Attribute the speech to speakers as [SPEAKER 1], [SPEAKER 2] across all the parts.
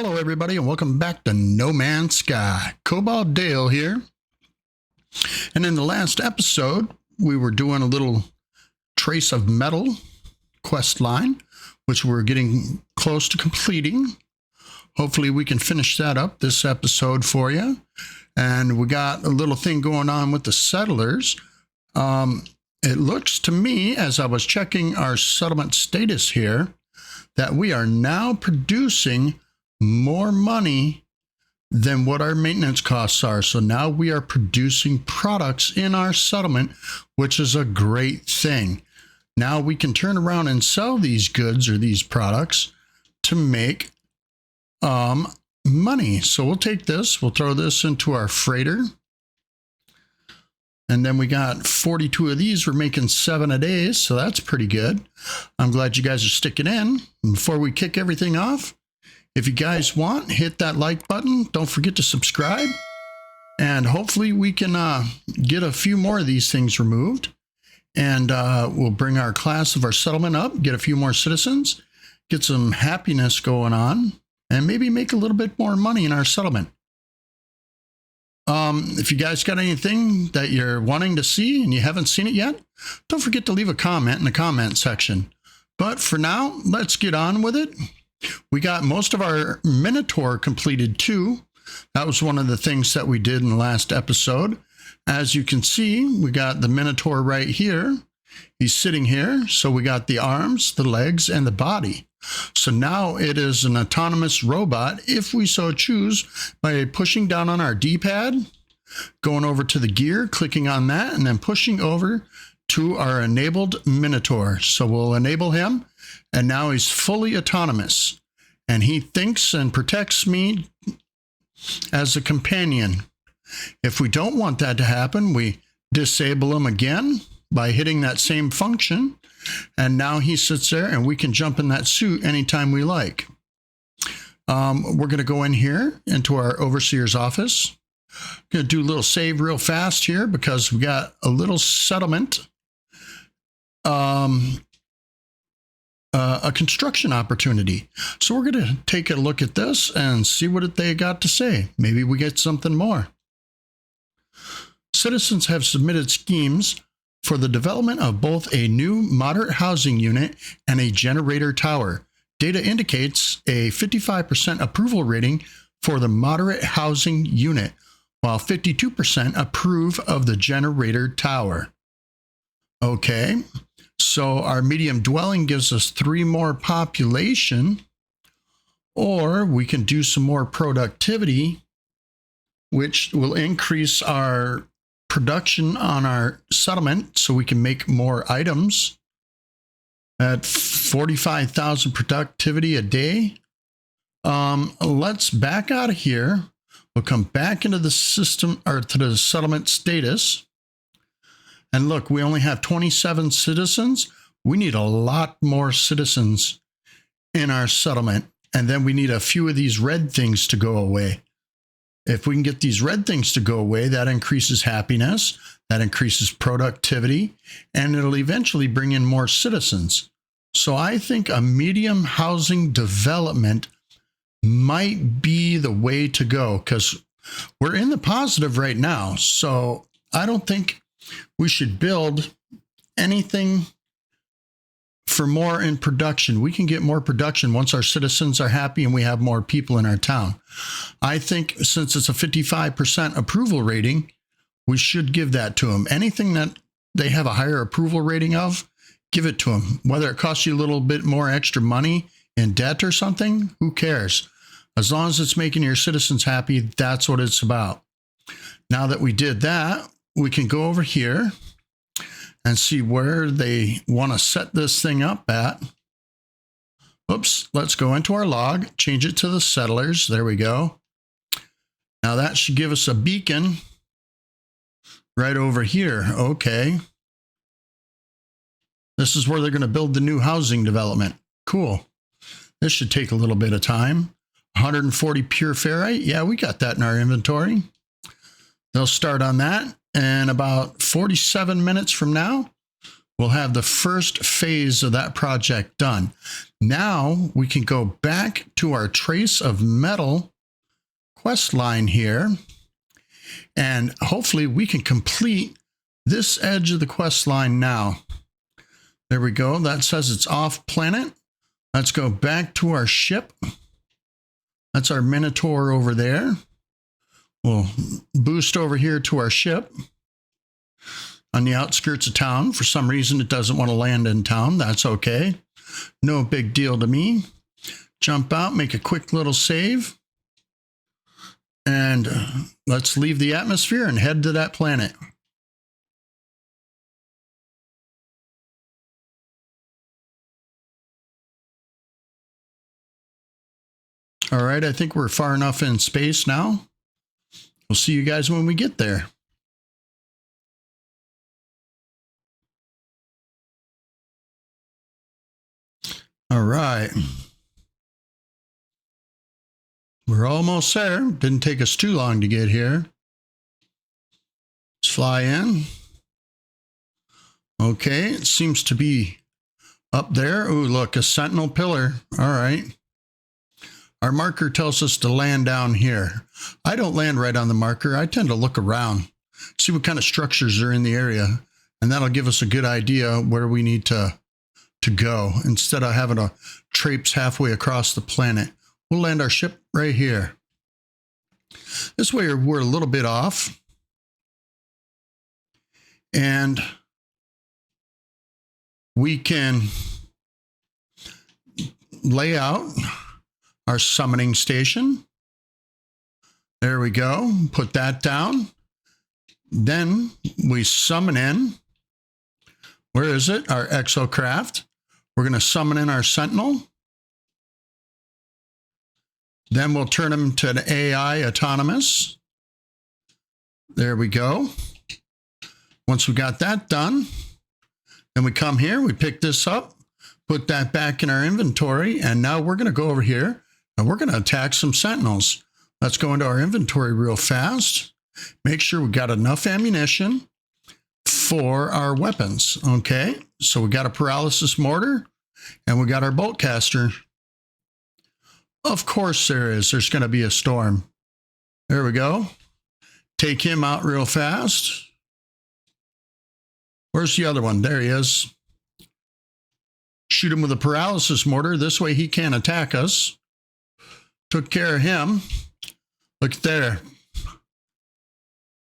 [SPEAKER 1] Hello, everybody, and welcome back to No Man's Sky. Cobalt Dale here. And in the last episode, we were doing a little trace of metal quest line, which we're getting close to completing. Hopefully, we can finish that up this episode for you. And we got a little thing going on with the settlers. It looks to me, as I was checking our settlement status here, that we are now producing more money than what our maintenance costs are. So now we are producing products in our settlement, which is a great thing. Now we can turn around and sell these goods or these products to make money. So we'll take this, we'll throw this into our freighter. And then we got 42 of these. We're making 7 a day, so that's pretty good. I'm glad you guys are sticking in. And before we kick everything off, if you guys want, hit that like button. Don't forget to subscribe. And hopefully we can get a few more of these things removed. And we'll bring our class of our settlement up, get a few more citizens, get some happiness going on, and maybe make a little bit more money in our settlement. If you guys got anything that you're wanting to see and you haven't seen it yet, don't forget to leave a comment in the comment section. But for now, let's get on with it. We got most of our Minotaur completed too. That was one of the things that we did in the last episode. As you can see, we got the Minotaur right here. He's sitting here. So we got the arms, the legs, and the body. So now it is an autonomous robot if we so choose by pushing down on our D-pad, going over to the gear, clicking on that, and then pushing over to our enabled Minotaur. So we'll enable him, and now he's fully autonomous. And he thinks and protects me as a companion. If we don't want that to happen, we disable him again by hitting that same function. And now he sits there and we can jump in that suit anytime we like. We're going to go in here into our overseer's office. Going to do a little save real fast here because we got a little settlement, a construction opportunity. So we're going to take a look at this and see what they got to say. Maybe we get something more. Citizens have submitted schemes for the development of both a new moderate housing unit and a generator tower. Data indicates a 55% approval rating for the moderate housing unit, while 52% approve of the generator tower. Okay, so our medium dwelling gives us 3 more population, or we can do some more productivity, which will increase our production on our settlement so we can make more items at 45,000 productivity a day. Let's back out of here. We'll come back into the system or to the settlement status. And look, we only have 27 citizens. We need a lot more citizens in our settlement. And then we need a few of these red things to go away. If we can get these red things to go away, that increases happiness, that increases productivity, and it'll eventually bring in more citizens. So I think a medium housing development might be the way to go because we're in the positive right now. So I don't think we should build anything for more in production. We can get more production once our citizens are happy and we have more people in our town. I think since it's a 55% approval rating, we should give that to them. Anything that they have a higher approval rating of, give it to them. Whether it costs you a little bit more extra money in debt or something, who cares? As long as it's making your citizens happy, that's what it's about. Now that we did that, we can go over here and see where they want to set this thing up at. Oops, let's go into our log, change it to the settlers. There we go. Now that should give us a beacon right over here. Okay. This is where they're going to build the new housing development. Cool. This should take a little bit of time. 140 pure ferrite. Yeah, we got that in our inventory. They'll start on that. And about 47 minutes from now, we'll have the first phase of that project done. Now we can go back to our trace of metal quest line here, and hopefully we can complete this edge of the quest line now. There we go. That says it's off planet. Let's go back to our ship. That's our Minotaur over there. We'll boost over here to our ship on the outskirts of town. For some reason, it doesn't want to land in town. That's okay. No big deal to me. Jump out, make a quick little save. And let's leave the atmosphere and head to that planet. All right, I think we're far enough in space now. We'll see you guys when we get there. All right. We're almost there. Didn't take us too long to get here. Let's fly in. Okay, it seems to be up there. Oh, look, a sentinel pillar. All right. Our marker tells us to land down here. I don't land right on the marker. I tend to look around, see what kind of structures are in the area, and that'll give us a good idea where we need to go instead of having to traipse halfway across the planet. We'll land our ship right here. This way we're a little bit off. And we can lay out our summoning station. There we go. Put that down. Then we summon in. Where is it? Our exocraft. We're going to summon in our sentinel. Then we'll turn him to an AI autonomous. There we go. Once we got that done, then we come here, we pick this up, put that back in our inventory, and now we're going to go over here and we're going to attack some sentinels. Let's go into our inventory real fast. Make sure we got enough ammunition for our weapons. Okay, so we got a paralysis mortar and we got our bolt caster. Of course there is. There's going to be a storm. There we go. Take him out real fast. Where's the other one? There he is. Shoot him with a paralysis mortar. This way he can't attack us. Took care of him. Look there.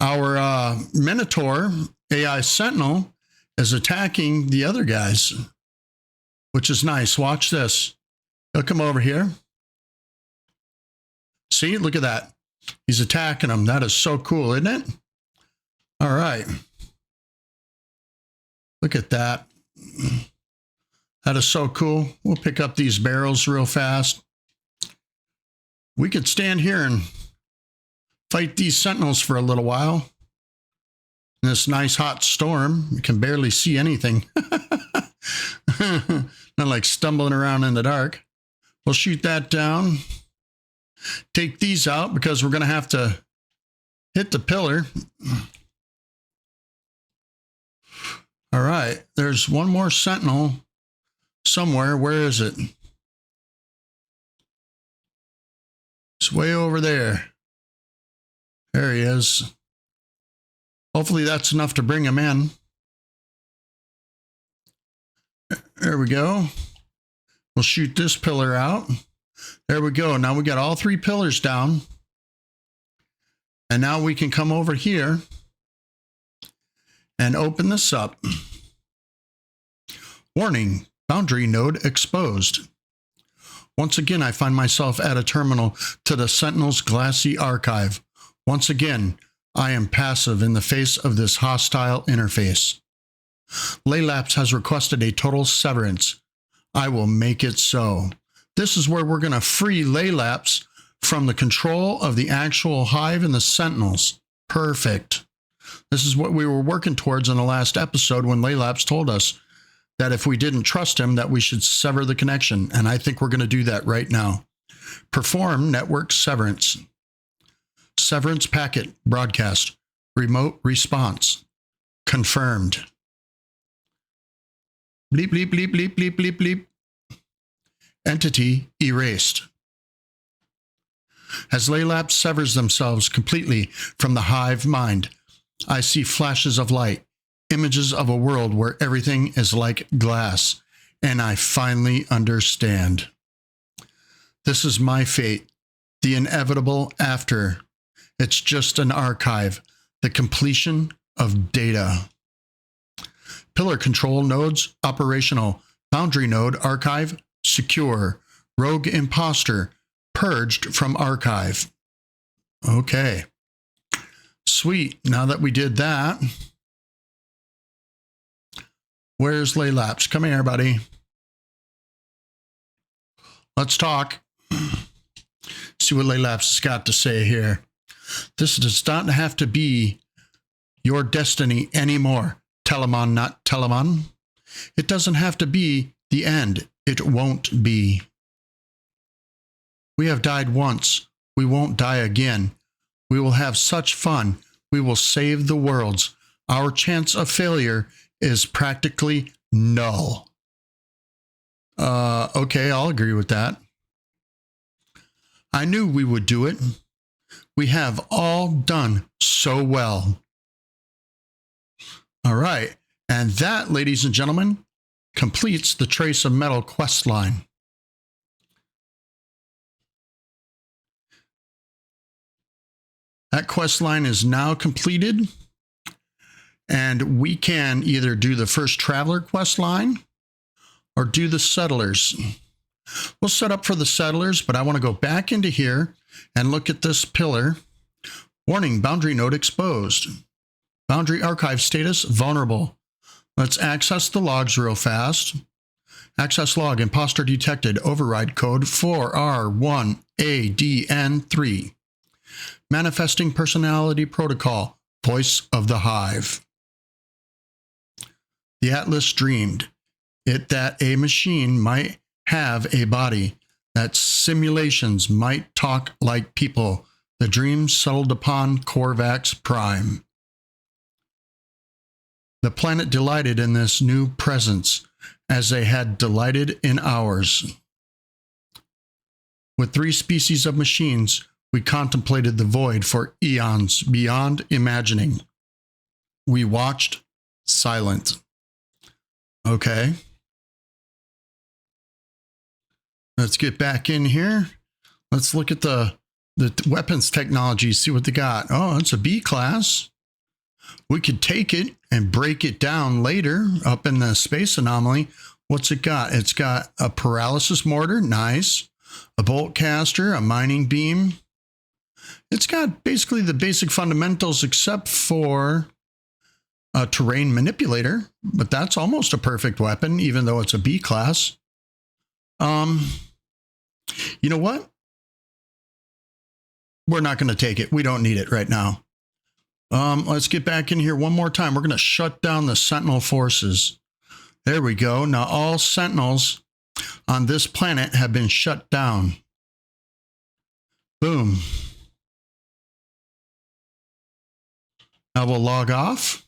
[SPEAKER 1] Our Minotaur AI Sentinel is attacking the other guys, which is nice. Watch this. He'll come over here. See, look at that. He's attacking them. That is so cool, isn't it? All right. Look at that. That is so cool. We'll pick up these barrels real fast. We could stand here and fight these sentinels for a little while. In this nice hot storm, you can barely see anything. Not like stumbling around in the dark. We'll shoot that down. Take these out because we're going to have to hit the pillar. All right, there's one more sentinel somewhere. Where is it? It's way over there. There he is. Hopefully that's enough to bring him in. There we go. We'll shoot this pillar out. There we go. Now we got all three pillars down. And now we can come over here and open this up. Warning, boundary node exposed. Once again, I find myself at a terminal to the Sentinel's glassy archive. Once again, I am passive in the face of this hostile interface. Laylapse has requested a total severance. I will make it so. This is where we're going to free Laylapse from the control of the actual hive and the Sentinels. Perfect. This is what we were working towards in the last episode when Laylapse told us that if we didn't trust him, that we should sever the connection. And I think we're going to do that right now. Perform network severance. Severance packet broadcast. Remote response. Confirmed. Bleep, bleep, bleep, bleep, bleep, bleep, bleep. Entity erased. As Laylap severs themselves completely from the hive mind, I see flashes of light, images of a world where everything is like glass, and I finally understand. This is my fate, the inevitable after. It's just an archive, the completion of data. Pillar control nodes operational. Boundary node archive secure. Rogue imposter purged from archive. Okay. Sweet. Now that we did that, where's Laylaps? Come here, buddy. Let's talk. See what Laylaps has got to say here. This does not have to be your destiny anymore. Telemon, not Telemon. It doesn't have to be the end. It won't be. We have died once. We won't die again. We will have such fun. We will save the worlds. Our chance of failure is practically null. Okay, I'll agree with that. I knew we would do it. We have all done so well. All right. And that, ladies and gentlemen, completes the Trace of Metal quest line. That quest line is now completed, and we can either do the first Traveler quest line or do the Settlers. We'll set up for the Settlers, but I want to go back into here and look at this pillar. Warning, boundary node exposed. Boundary archive status vulnerable. Let's access the logs real fast. Access log, imposter detected, override code 4R1ADN3. Manifesting personality protocol, voice of the hive. The Atlas dreamed it that a machine might have a body, that simulations might talk like people. The dream settled upon Korvax Prime. The planet delighted in this new presence, as they had delighted in ours. With 3 species of machines, we contemplated the void for eons beyond imagining. We watched silent. Okay. Let's get back in here. Let's look at the weapons technology, see what they got. Oh, it's a B class. We could take it and break it down later up in the space anomaly. What's it got? It's got a paralysis mortar, nice. A bolt caster, a mining beam. It's got basically the basic fundamentals except for a terrain manipulator, but that's almost a perfect weapon, even though it's a B class. You know what? We're not going to take it. We don't need it right now. Let's get back in here one more time. We're going to shut down the Sentinel forces. There we go. Now all Sentinels on this planet have been shut down. Boom. Now we'll log off.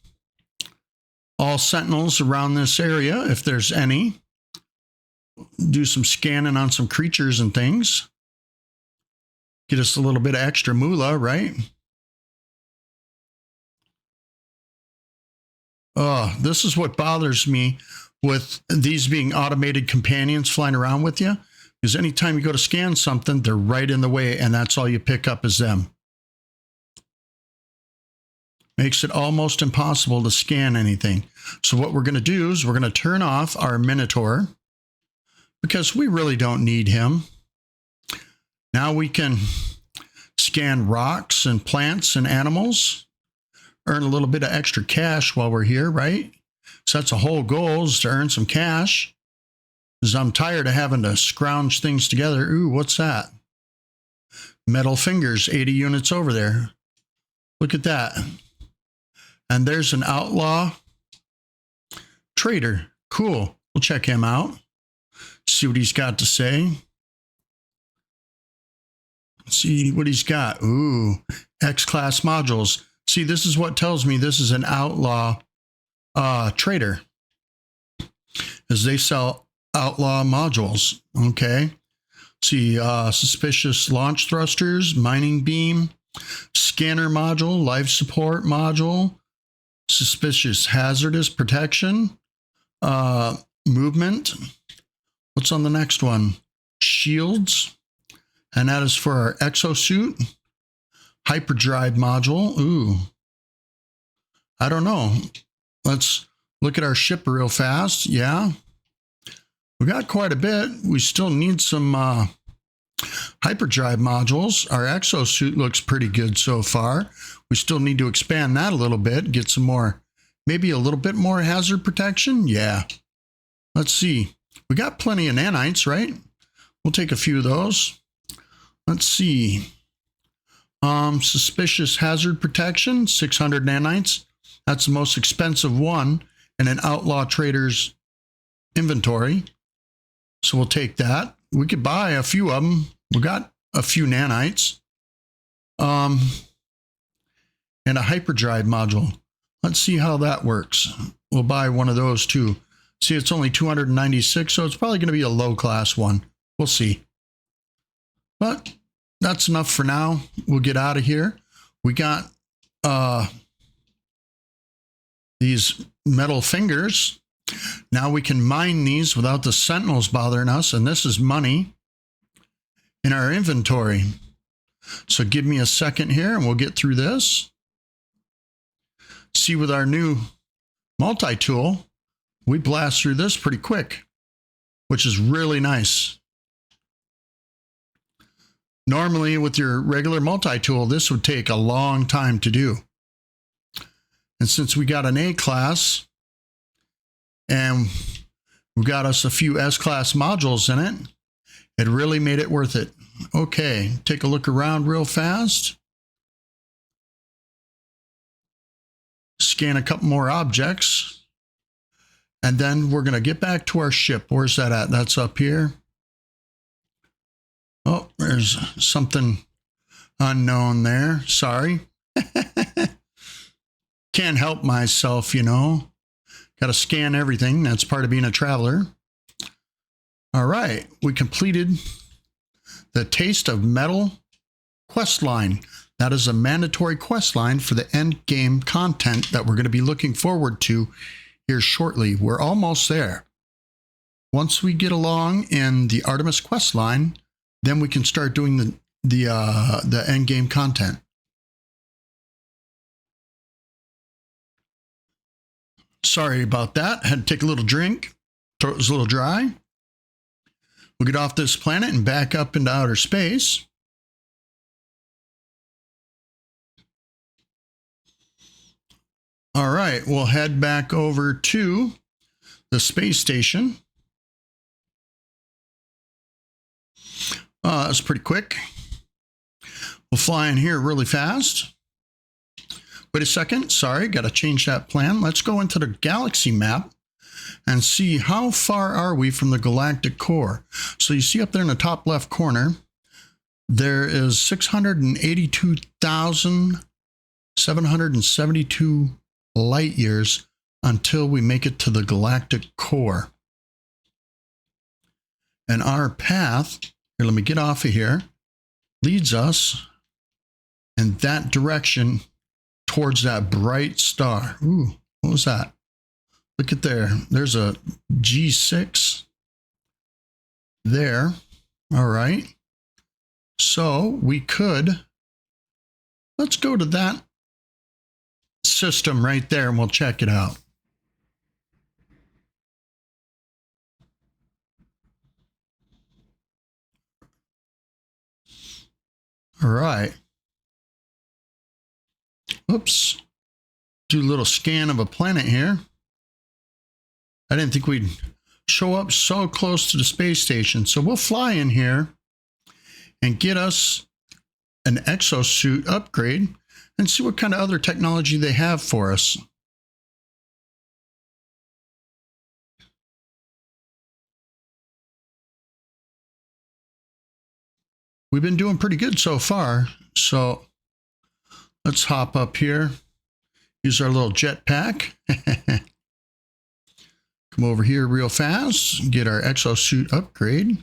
[SPEAKER 1] All Sentinels around this area, if there's any. Do some scanning on some creatures and things. Get us a little bit of extra moolah, right? Oh, this is what bothers me with these being automated companions flying around with you. Because anytime you go to scan something, they're right in the way, and that's all you pick up is them. Makes it almost impossible to scan anything. So what we're going to do is we're going to turn off our Minotaur, because we really don't need him. Now we can scan rocks and plants and animals, earn a little bit of extra cash while we're here, right? So that's a whole goal, is to earn some cash, because I'm tired of having to scrounge things together. Ooh, what's that? Metal fingers, 80 units over there. Look at that. And there's an outlaw trader. Cool. We'll check him out. See what he's got to say. See what he's got. Ooh, X-class modules. See, this is what tells me this is an outlaw trader. is they sell outlaw modules. Okay. See, suspicious launch thrusters, mining beam, scanner module, life support module, suspicious hazardous protection, movement. What's on the next one? Shields. And that is for our exosuit. Hyperdrive module. Ooh. I don't know. Let's look at our ship real fast. Yeah. We got quite a bit. We still need some hyperdrive modules. Our exosuit looks pretty good so far. We still need to expand that a little bit, get some more, maybe a little bit more hazard protection. Yeah. Let's see. We got plenty of nanites, right? We'll take a few of those. Let's see. Suspicious hazard protection, 600 nanites. That's the most expensive one in an outlaw trader's inventory. So we'll take that. We could buy a few of them. We got a few nanites. And a hyperdrive module. Let's see how that works. We'll buy one of those too. See, it's only 296, so it's probably going to be a low class one. We'll see. But that's enough for now. We'll get out of here. We got these metal fingers. Now we can mine these without the sentinels bothering us, and this is money in our inventory. So give me a second here and we'll get through this. See, with our new multi-tool, we blast through this pretty quick, which is really nice. Normally with your regular multi-tool, this would take a long time to do. And since we got an A class, and we got us a few S-class modules in it, it really made it worth it. Okay, take a look around real fast. Scan a couple more objects. And then we're going to get back to our ship. Where's that at? That's up here. Oh, there's something unknown there. Sorry. Can't help myself, you know. Got to scan everything. That's part of being a traveler. All right. We completed the Taste of Metal quest line. That is a mandatory quest line for the end game content that we're going to be looking forward to here shortly. We're almost there. Once we get along in the Artemis quest line, then we can start doing the end game content. Sorry about that. Had to take a little drink. Throat was a little dry. We'll get off this planet and back up into outer space. All right, we'll head back over to the space station. That's pretty quick. We'll fly in here really fast. Wait a second. Sorry, got to change that plan. Let's go into the galaxy map and see how far are we from the galactic core. So you see up there in the top left corner, there is 682,772 light years until we make it to the galactic core. And our path, here, let me get off of here, leads us in that direction towards that bright star. Ooh, what was that? Look at there. There's a G6 there. All right. So we could, let's go to that system right there and we'll check it out. All right. Oops. Do a little scan of a planet here. I didn't think we'd show up so close to the space station. So we'll fly in here and get us an exosuit upgrade and see what kind of other technology they have for us. We've been doing pretty good so far. So let's hop up here. Use our little jetpack. Come Come over here real fast, get our exosuit upgrade.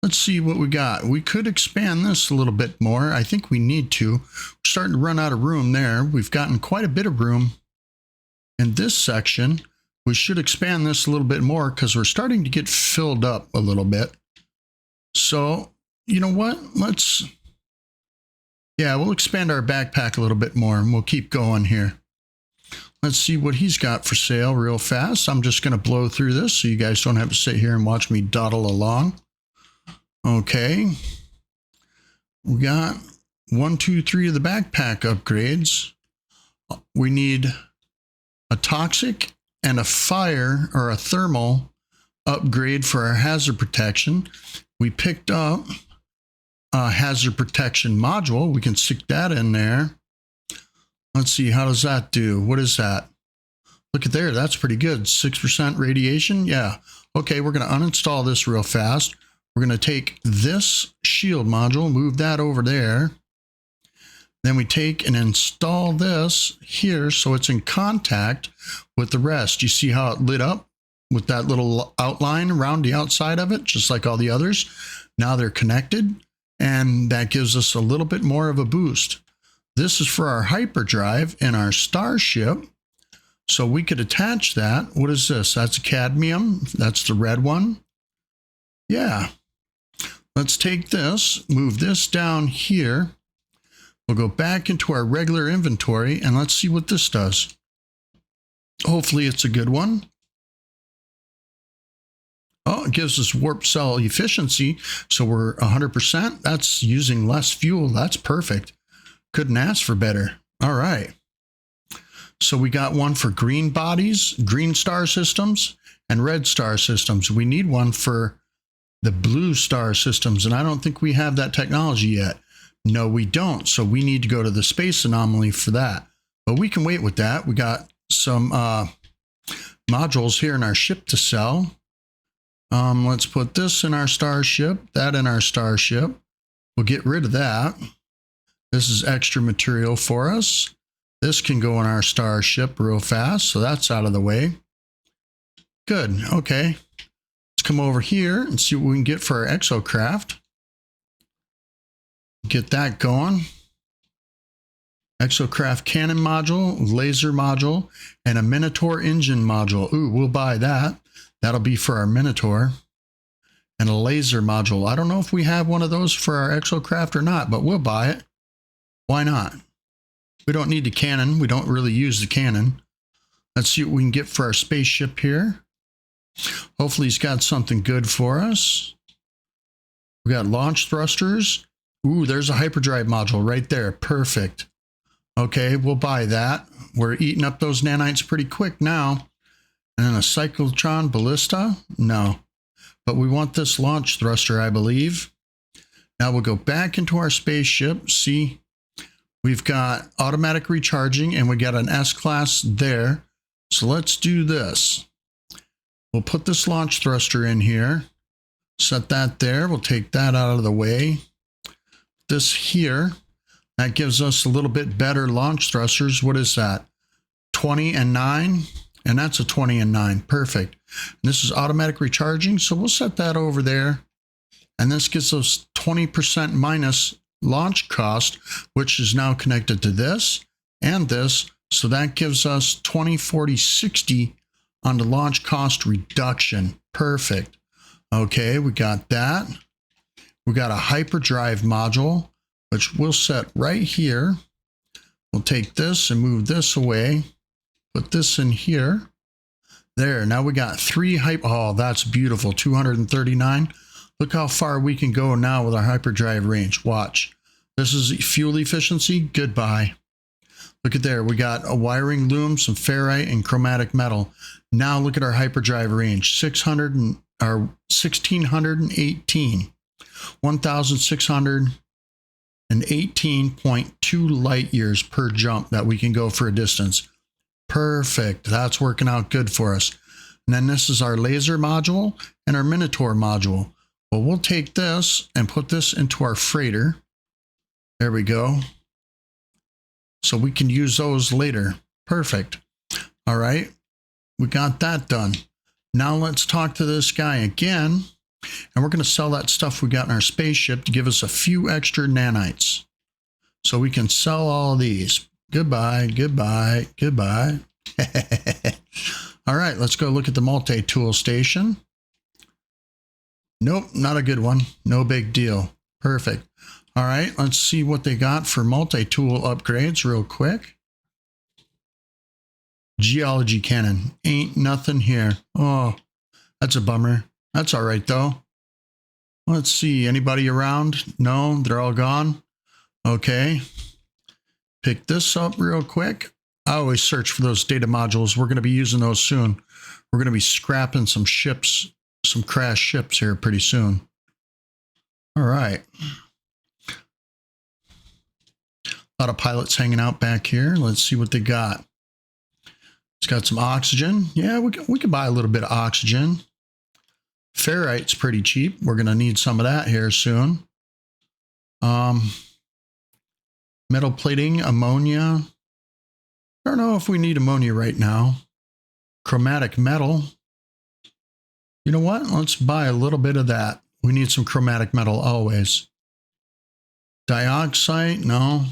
[SPEAKER 1] Let's see what we got. We could expand this a little bit more. I think we need to. We're starting to run out of room there. We've gotten quite a bit of room in this section. We should expand this a little bit more because we're starting to get filled up a little bit. So, you know what? We'll expand our backpack a little bit more and we'll keep going here. Let's see what he's got for sale real fast. I'm just going to blow through this so you guys don't have to sit here and watch me dawdle along. Okay. We got 1, 2, 3 of the backpack upgrades. We need a toxic and a fire or a thermal upgrade for our hazard protection. We picked up a hazard protection module. We can stick that in there. Let's see, how does that do? What is that? Look at there, that's pretty good. 6% radiation, yeah. Okay, we're gonna uninstall this real fast. We're gonna take this shield module, move that over there. Then we take and install this here so it's in contact with the rest. You see how it lit up with that little outline around the outside of it, just like all the others. Now they're connected, and that gives us a little bit more of a boost. This is for our hyperdrive in our starship. So we could attach that. What is this? That's a cadmium. That's the red one. Yeah. Let's take this, move this down here. We'll go back into our regular inventory and let's see what this does. Hopefully it's a good one. Oh, it gives us warp cell efficiency. So we're 100%. That's using less fuel. That's perfect. Couldn't ask for better. All right. So we got one for green bodies, green star systems, and red star systems. We need one for the blue star systems, and I don't think we have that technology yet. No, we don't. So we need to go to the space anomaly for that. But we can wait with that. We got some modules here in our ship to sell. Let's put this in our starship, that in our starship. We'll get rid of that. This is extra material for us. This can go in our starship real fast, so that's out of the way. Good, okay. Let's come over here and see what we can get for our exocraft. Get that going. Exocraft cannon module, laser module, and a Minotaur engine module. Ooh, we'll buy that. That'll be for our Minotaur. And a laser module. I don't know if we have one of those for our exocraft or not, but we'll buy it. Why not? We don't need the cannon. We don't really use the cannon. Let's see what we can get for our spaceship here. Hopefully he's got something good for us. We got launch thrusters. Ooh, there's a hyperdrive module right there. Perfect. Okay, we'll buy that. We're eating up those nanites pretty quick now. And then a cyclotron ballista? No. But we want this launch thruster, I believe. Now we'll go back into our spaceship. See, we've got automatic recharging and we got an S-class there. So let's do this. We'll put this launch thruster in here. Set that there. We'll take that out of the way. This here, that gives us a little bit better launch thrusters. What is that? 20 and 9. And that's a 20 and 9. Perfect. And this is automatic recharging. So we'll set that over there. And this gives us 20% minus launch cost, which is now connected to this and this. So that gives us 20, 40, 60 on the launch cost reduction. Perfect. Okay, we got that. We got a hyperdrive module, which we'll set right here. We'll take this and move this away. Put this in here. There, now we got 3 oh, that's beautiful, 239. Look how far we can go now with our hyperdrive range. Watch. This is fuel efficiency. Goodbye. Look at there. We got a wiring loom, some ferrite, and chromatic metal. Now look at our hyperdrive range. 1618. 1618.2 light years per jump that we can go for a distance. Perfect. That's working out good for us. And then this is our laser module and our Minotaur module. Well, we'll take this and put this into our freighter. There we go. So we can use those later. Perfect. All right. we got that done. Now let's talk to this guy again. And we're going to sell that stuff we got in our spaceship to give us a few extra nanites. So we can sell all of these. Goodbye, goodbye, goodbye. All right, let's go look at the multi-tool station. Nope, not a good one. No big deal. Perfect. All right, let's see what they got for multi-tool upgrades real quick. Geology cannon. Ain't nothing here. Oh, that's a bummer. That's all right, though. Let's see. Anybody around? No, they're all gone. Okay. Pick this up real quick. I always search for those data modules. We're going to be using those soon. We're going to be scrapping some ships, some crashed ships here pretty soon. All right. A lot of pilots hanging out back here. Let's see what they got. It's got some oxygen. Yeah, we can buy a little bit of oxygen. Ferrite's pretty cheap. We're going to need some of that here soon. Metal plating, ammonia. I don't know if we need ammonia right now. Chromatic metal. You know what? Let's buy a little bit of that. We need some chromatic metal always. Dioxide, no.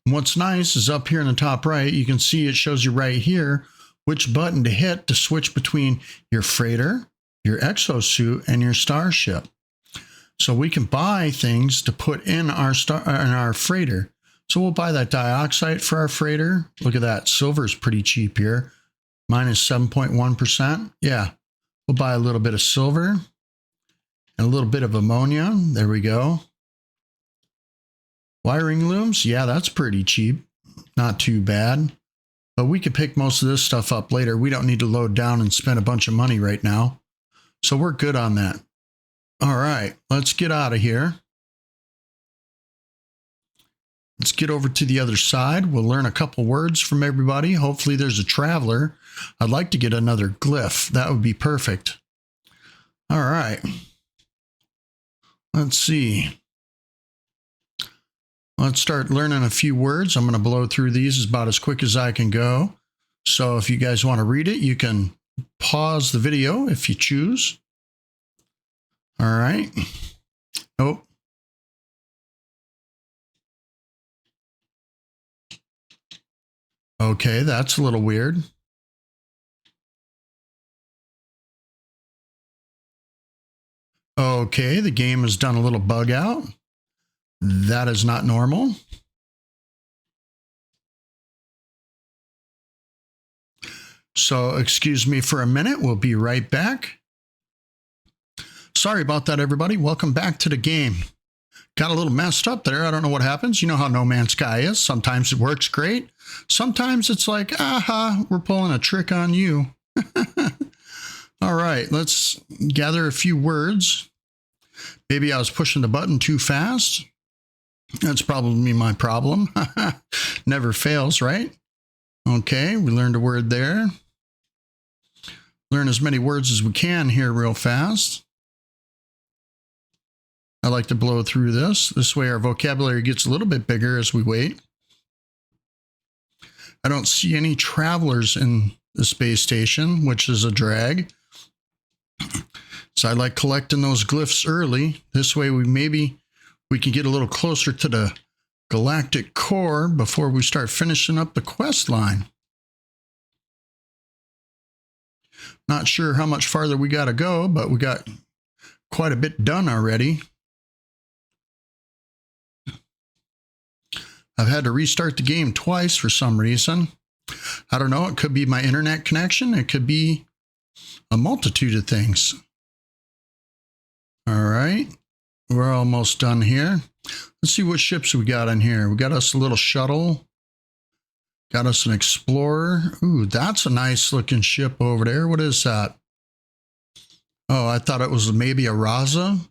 [SPEAKER 1] And what's nice is up here in the top right, you can see it shows you right here which button to hit to switch between your freighter, your exosuit, and your starship. So we can buy things to put in our freighter. So we'll buy that dioxide for our freighter. Look at that. Silver's pretty cheap here. Minus 7.1%. Yeah. We'll buy a little bit of silver and a little bit of ammonia. There we go. Wiring looms. Yeah, that's pretty cheap. Not too bad. But we could pick most of this stuff up later. We don't need to load down and spend a bunch of money right now. So we're good on that. All right, let's get out of here. Let's get over to the other side. We'll learn a couple words from everybody. Hopefully there's a traveler. I'd like to get another glyph. That would be perfect. All right. Let's see. Let's start learning a few words. I'm going to blow through these about as quick as I can go. So if you guys want to read it, you can pause the video if you choose. All right. Nope. Okay, that's a little weird. Okay, the game has done a little bug out. That is not normal. So excuse me for a minute. We'll be right back. Sorry about that, everybody. Welcome back to the game. Got a little messed up there. I don't know what happens. You know how No Man's Sky is. Sometimes it works great. Sometimes it's like, aha, we're pulling a trick on you. All right, let's gather a few words. Maybe I was pushing the button too fast. That's probably my problem. Never fails, right? Okay, we learned a word there. Learn as many words as we can here real fast. I like to blow through this. This way our vocabulary gets a little bit bigger as we wait. I don't see any travelers in the space station, which is a drag. So I like collecting those glyphs early. This way we can get a little closer to the galactic core before we start finishing up the quest line. Not sure how much farther we got to go, but we got quite a bit done already. I've had to restart the game twice for some reason. I don't know. It could be my internet connection. It could be a multitude of things. All right. We're almost done here. Let's see what ships we got in here. We got us a little shuttle. Got us an explorer. Ooh, that's a nice looking ship over there. What is that? Oh, I thought it was maybe a Raza,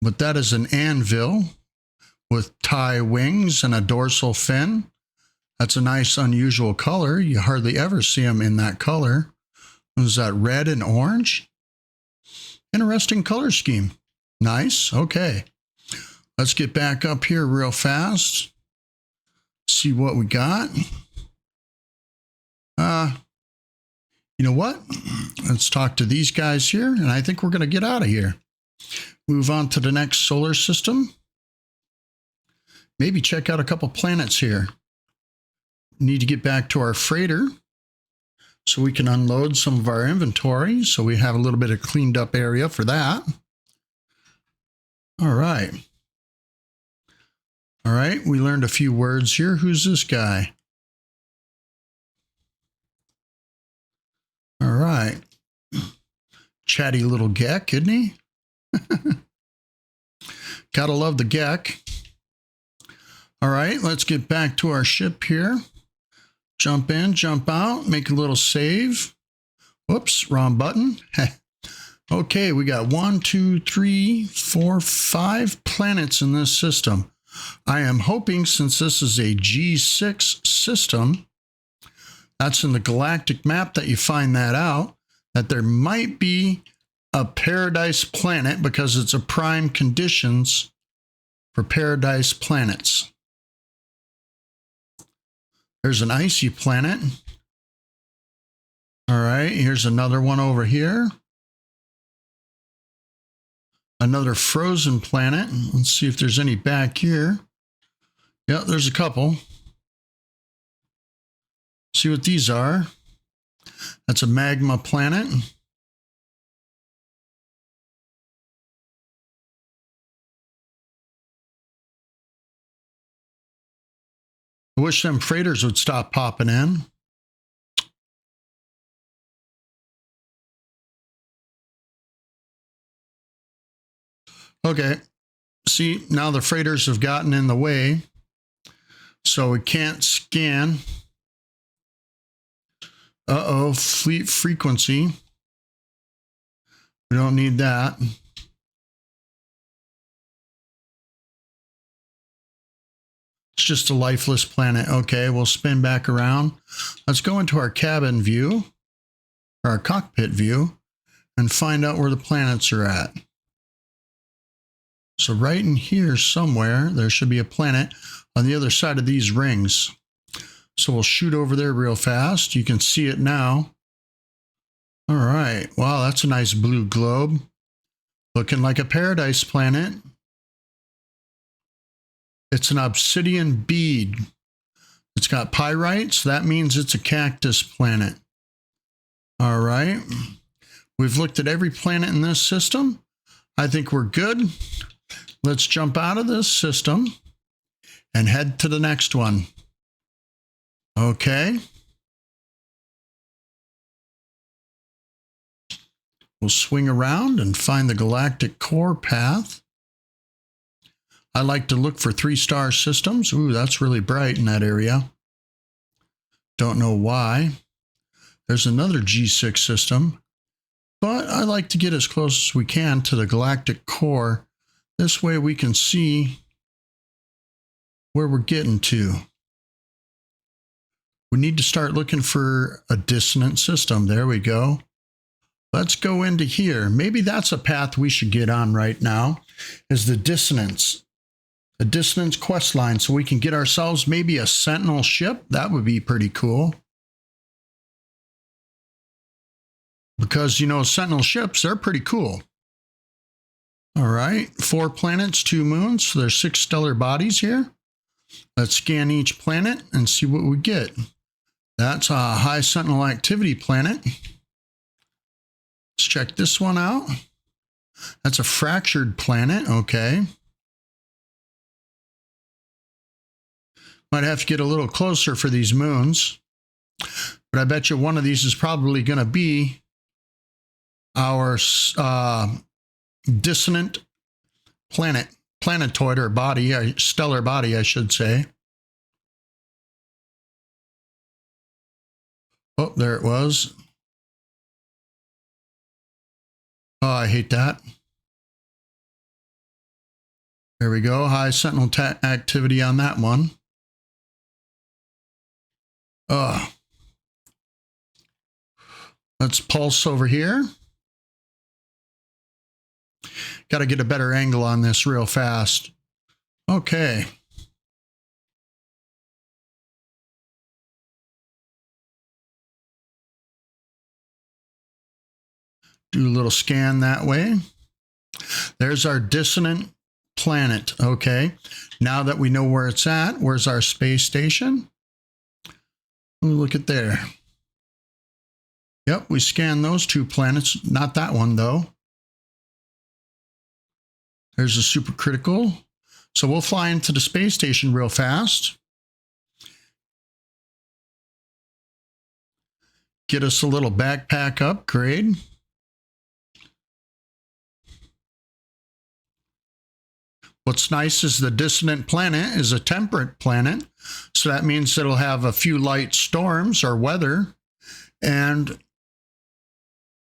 [SPEAKER 1] but that is an anvil with tie wings and a dorsal fin. That's a nice unusual color. You hardly ever see them in that color. Is that red and orange? Interesting color scheme. Nice. Okay. Let's get back up here real fast. See what we got. You know what? Let's talk to these guys here, and I think we're going to get out of here. Move on to the next solar system. Maybe check out a couple planets here. Need to get back to our freighter so we can unload some of our inventory, so we have a little bit of cleaned up area for that. All right. All right, we learned a few words here. Who's this guy? All right. Chatty little geck, isn't he? Gotta love the geck. All right, let's get back to our ship here. Jump in, jump out, make a little save. Whoops, wrong button. Okay, we got 1, 2, 3, 4, 5 planets in this system. I am hoping, since this is a G6 system, that's in the galactic map that you find that out, that there might be a paradise planet because it's a prime conditions for paradise planets. There's an icy planet. All right, here's another one over here. Another frozen planet. Let's see if there's any back here. Yeah, there's a couple. See what these are. That's a magma planet. I wish them freighters would stop popping in. Okay, see, now the freighters have gotten in the way, so we can't scan. Uh-oh, fleet frequency. We don't need that. It's just a lifeless planet. Okay, we'll spin back around. Let's go into our cabin view, or our cockpit view, and find out where the planets are at. So right in here somewhere, there should be a planet on the other side of these rings. So we'll shoot over there real fast. You can see it now. All right. Wow, that's a nice blue globe. Looking like a paradise planet. It's an obsidian bead. It's got pyrite, so that means it's a cactus planet. All right. We've looked at every planet in this system. I think we're good. Let's jump out of this system and head to the next one. Okay. We'll swing around and find the galactic core path. I like to look for 3-star systems. Ooh, that's really bright in that area. Don't know why. There's another G6 system, but I like to get as close as we can to the galactic core. This way we can see where we're getting to. We need to start looking for a dissonant system. There we go. Let's go into here. Maybe that's a path we should get on right now, is the dissonance. The dissonance quest line, so we can get ourselves maybe a sentinel ship. That would be pretty cool. Because, you know, sentinel ships, they're pretty cool. All right, 4 planets, 2 moons. So there's 6 stellar bodies here. Let's scan each planet and see what we get. That's a high sentinel activity planet. Let's check this one out. That's a fractured planet. Okay. Might have to get a little closer for these moons. But I bet you one of these is probably going to be our dissonant planet, planetoid, or body, stellar body, I should say. Oh, there it was. Oh, I hate that. There we go. High sentinel activity on that one. Let's pulse over here. Got to get a better angle on this real fast. Okay. Do a little scan that way. There's our dissonant planet. Okay, now that we know where it's at, where's our space station? Ooh, look at there. Yep, we scanned those 2 planets. Not that one, though. There's a supercritical. So we'll fly into the space station real fast. Get us a little backpack upgrade. What's nice is the dissonant planet is a temperate planet. So that means it'll have a few light storms or weather. And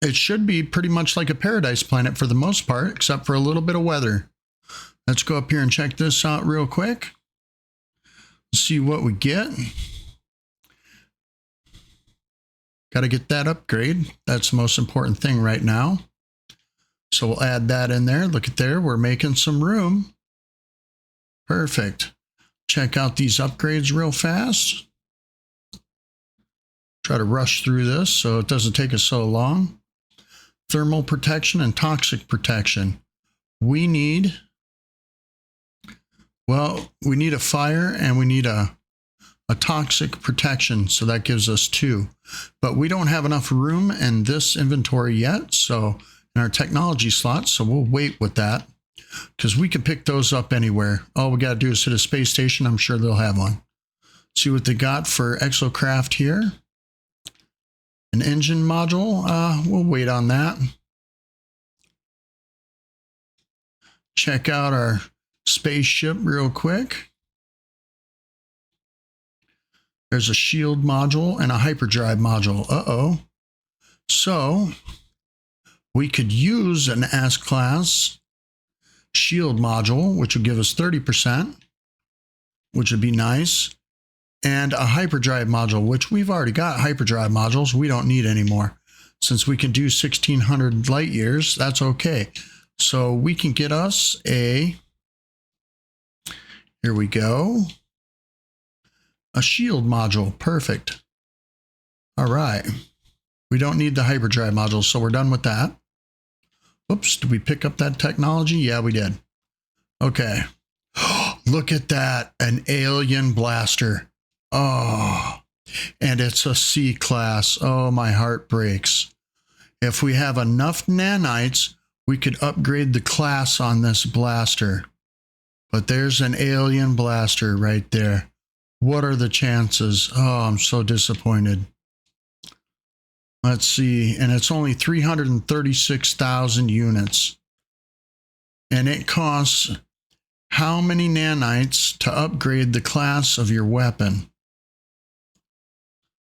[SPEAKER 1] it should be pretty much like a paradise planet for the most part, except for a little bit of weather. Let's go up here and check this out real quick. See what we get. Got to get that upgrade. That's the most important thing right now. So we'll add that in there. Look at there. We're making some room. Perfect. Check out these upgrades real fast. Try to rush through this so it doesn't take us so long. Thermal protection and toxic protection. We need a fire and we need a toxic protection. So that gives us 2. But we don't have enough room in this inventory yet. So in our technology slot. So we'll wait with that because we can pick those up anywhere. All we got to do is hit a space station. I'm sure they'll have one. See what they got for Exocraft here. An engine module. We'll wait on that. Check out our spaceship real quick. There's a shield module and a hyperdrive module. Uh-oh. So we could use an S-class shield module, which would give us 30%, which would be nice. And a hyperdrive module, which we've already got hyperdrive modules. We don't need anymore. Since we can do 1,600 light years, that's okay. So we can get us a, here we go, a shield module. Perfect. All right. We don't need the hyperdrive module, so we're done with that. Oops, did we pick up that technology? Yeah, we did. Okay. Look at that, an alien blaster. Oh, and it's a C-class. Oh, my heart breaks. If we have enough nanites, we could upgrade the class on this blaster. But there's an alien blaster right there. What are the chances? Oh, I'm so disappointed. Let's see. And it's only 336,000 units. And it costs how many nanites to upgrade the class of your weapon?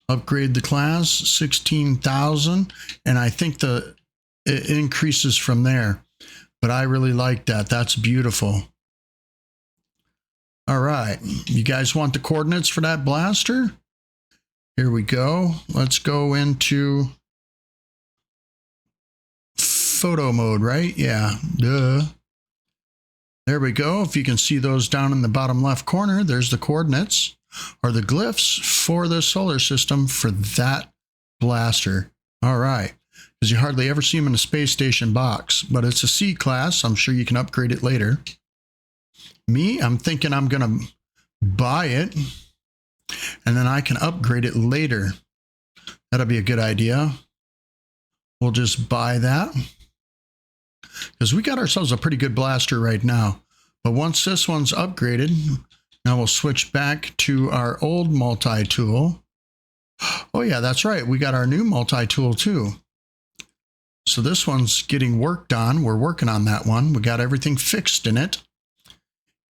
[SPEAKER 1] Upgrade the class, 16,000. And I think it increases from there. But I really like that. That's beautiful. All right. You guys want the coordinates for that blaster? Here we go. Let's go into photo mode, right? Yeah. Duh. There we go. If you can see those down in the bottom left corner, there's the coordinates or the glyphs for the solar system for that blaster. All right. Because you hardly ever see them in a space station box, but it's a C class. I'm sure you can upgrade it later. Me, I'm thinking I'm going to buy it and then I can upgrade it later. That'll be a good idea. We'll just buy that because we got ourselves a pretty good blaster right now. But once this one's upgraded, now we'll switch back to our old multi-tool. Oh yeah, that's right. We got our new multi-tool too. So this one's getting worked on. We're working on that one. We got everything fixed in it.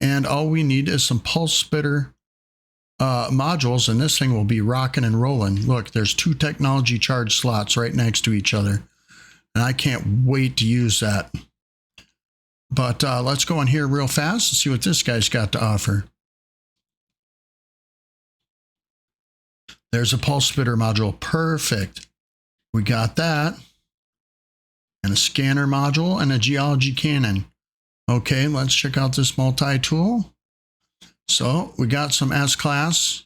[SPEAKER 1] And all we need is some pulse spitter modules, and this thing will be rocking and rolling. Look, there's 2 technology charge slots right next to each other. And I can't wait to use that. But let's go in here real fast and see what this guy's got to offer. There's a pulse spitter module. Perfect. We got that. And a scanner module and a geology cannon. Okay, let's check out this multi-tool. So we got some S-class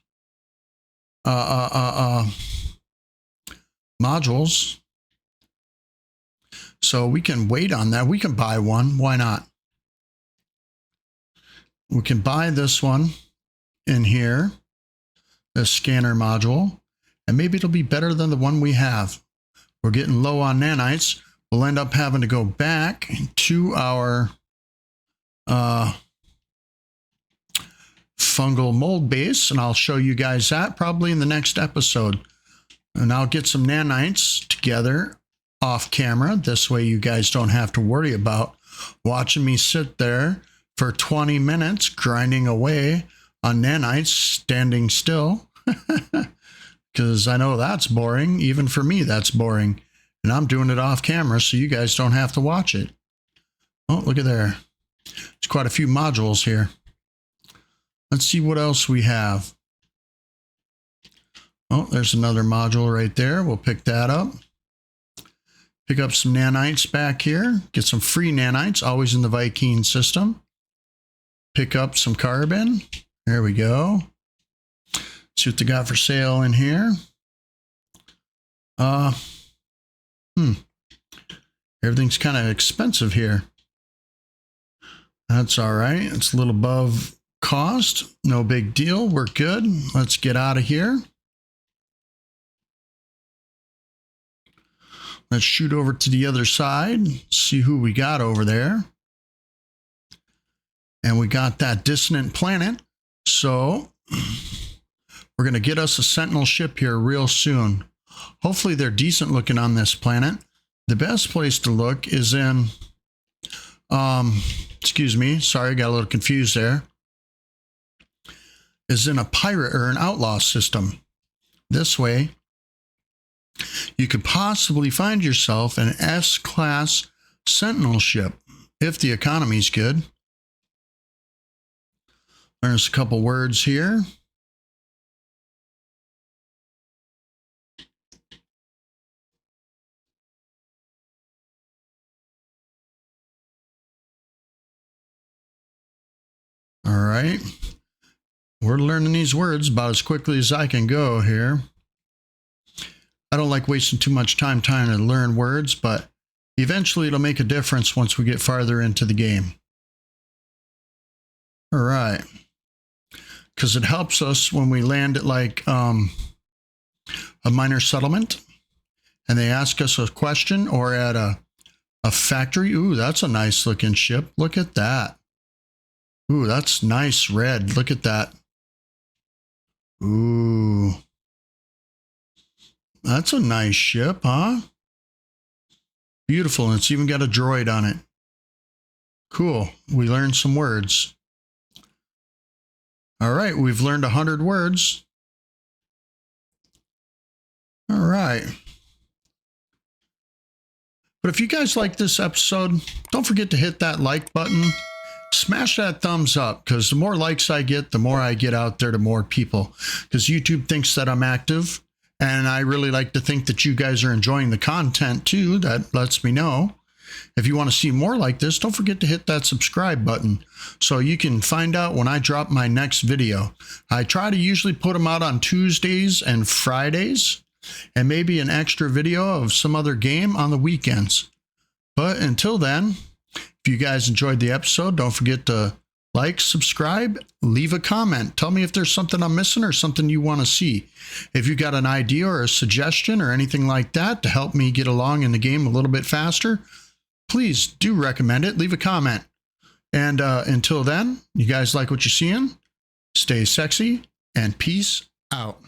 [SPEAKER 1] modules. So we can wait on that. We can buy one. Why not? We can buy this one in here, this scanner module, and maybe it'll be better than the one we have. We're getting low on nanites. We'll end up having to go back to our fungal mold base, and I'll show you guys that probably in the next episode. And I'll get some nanites together off camera. This way you guys don't have to worry about watching me sit there for 20 minutes grinding away on nanites standing still. Because I know that's boring. Even for me, that's boring. And I'm doing it off camera so you guys don't have to watch it. Oh, look at there. There's quite a few modules here. Let's see what else we have. Oh, there's another module right there. We'll pick that up. Pick up some nanites back here. Get some free nanites, always in the Viking system. Pick up some carbon. There we go. See what they got for sale in here. Everything's kind of expensive here. That's all right. It's a little above cost. No big deal. We're good. Let's get out of here. Let's shoot over to the other side. See who we got over there. And we got that dissonant planet. So we're going to get us a Sentinel ship here real soon. Hopefully they're decent looking on this planet. The best place to look is in, excuse me, sorry, got a little confused there, is in a pirate or an outlaw system. This way, you could possibly find yourself an S-class Sentinel ship, if the economy's good. There's a couple words here. All right. We're learning these words about as quickly as I can go here. I don't like wasting too much time trying to learn words, but eventually it'll make a difference once we get farther into the game. All right. Because it helps us when we land at like a minor settlement and they ask us a question, or at a factory. Ooh, that's a nice looking ship. Look at that. Ooh, that's nice red. Look at that. Ooh. That's a nice ship, huh? Beautiful. And it's even got a droid on it. Cool. We learned some words. All right. We've learned 100 words. All right. But if you guys like this episode, don't forget to hit that like button. Smash that thumbs up, because the more likes I get, the more I get out there to more people. Because YouTube thinks that I'm active. And I really like to think that you guys are enjoying the content too. That lets me know. If you want to see more like this, don't forget to hit that subscribe button so you can find out when I drop my next video. I try to usually put them out on Tuesdays and Fridays, and maybe an extra video of some other game on the weekends. But until then, if you guys enjoyed the episode, don't forget to like, subscribe, leave a comment. Tell me if there's something I'm missing or something you want to see. If you got an idea or a suggestion or anything like that to help me get along in the game a little bit faster, please do recommend it. Leave a comment. And until then, you guys like what you're seeing? Stay sexy and peace out.